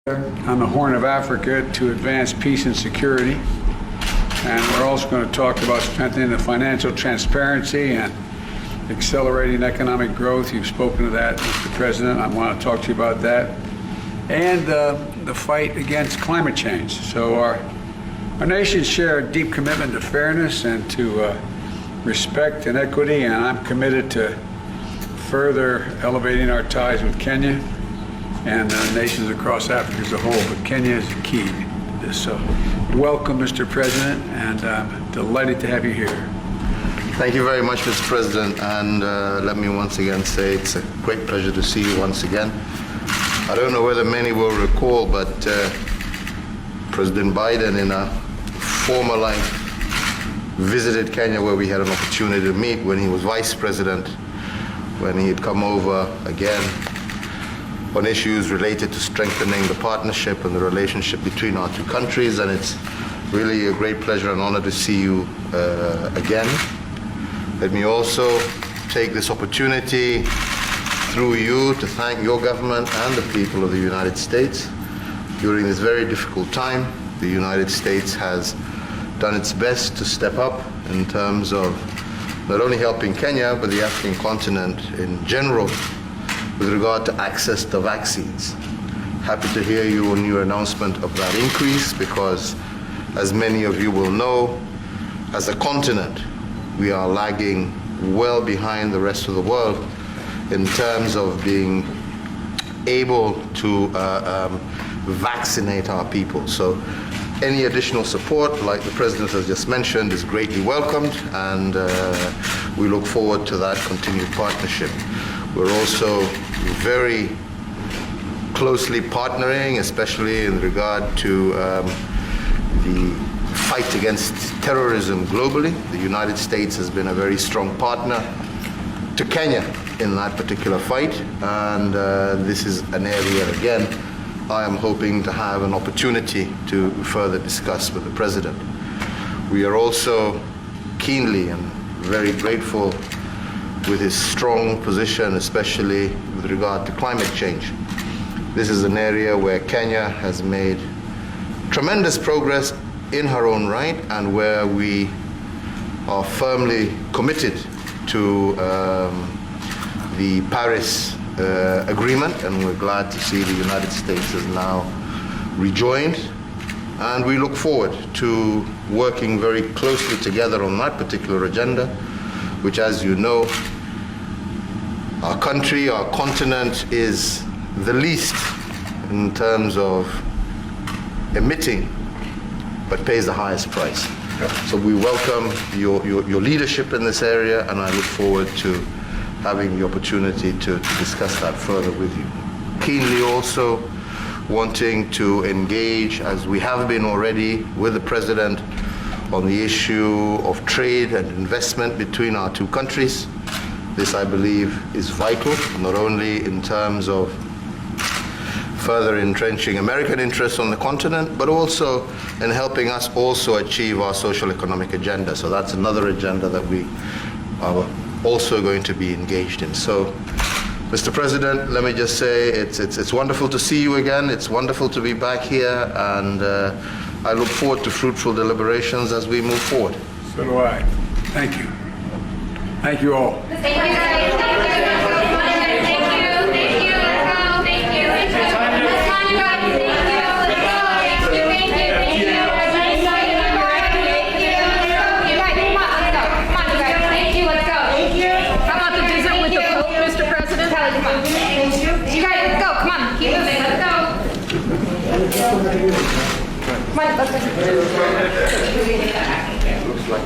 on the Horn of Africa to advance peace and security. And we're also going to talk about strengthening the financial transparency and accelerating economic growth. You've spoken to that, Mr. President. I want to talk to you about that. And the fight against climate change. So our nations share a deep commitment to fairness and to respect and equity, and I'm committed to further elevating our ties with Kenya and nations across Africa as a whole, but Kenya is the key to this. So welcome, Mr. President, and I'm delighted to have you here. Thank you very much, Mr. President, and let me once again say it's a great pleasure to see you once again. I don't know whether many will recall, but President Biden in a former life visited Kenya, where we had an opportunity to meet when he was Vice President, when he had come over again on issues related to strengthening the partnership and the relationship between our two countries, and it's really a great pleasure and honor to see you again. Let me also take this opportunity through you to thank your government and the people of the United States. During this very difficult time, the United States has done its best to step up in terms of not only helping Kenya, but the African continent in general with regard to access to vaccines. Happy to hear your announcement of that increase, because as many of you will know, as a continent, we are lagging well behind the rest of the world in terms of being able to vaccinate our people. So any additional support, like the President has just mentioned, is greatly welcomed, and we look forward to that continued partnership. We're also very closely partnering, especially in regard to the fight against terrorism globally. The United States has been a very strong partner to Kenya in that particular fight, and this is an area, again, I am hoping to have an opportunity to further discuss with the President. We are also keenly and very grateful with his strong position, especially with regard to climate change. This is an area where Kenya has made tremendous progress in her own right, and where we are firmly committed to the Paris Agreement, and we're glad to see the United States has now rejoined, and we look forward to working very closely together on that particular agenda, which, as you know, our country, our continent, is the least in terms of emitting, but pays the highest price. So we welcome your leadership in this area, and I look forward to having the opportunity to discuss that further with you. Keenly also wanting to engage, as we have been already, with the President on the issue of trade and investment between our two countries. This, I believe, is vital, not only in terms of further entrenching American interests on the continent, but also in helping us also achieve our social economic agenda. So that's another agenda that we are also going to be engaged in. So, Mr. President, let me just say it's wonderful to see you again. It's wonderful to be back here, and I look forward to fruitful deliberations as we move forward. So do I. Thank you. Thank you all. Thank you, guys. Thank you. Thank you. Thank you. Thank you. Let's go. Thank you. Let's go, you guys. Thank you. Thank you. Thank you. You guys, come on, let's go. Come on, you guys. Thank you. Let's go. Thank you. How about the visit with the Pope, Mr. President? Kelly, come on. Thank you. You guys, let's go. Come on. Keep moving. Let's go. Come on, let's go. Looks like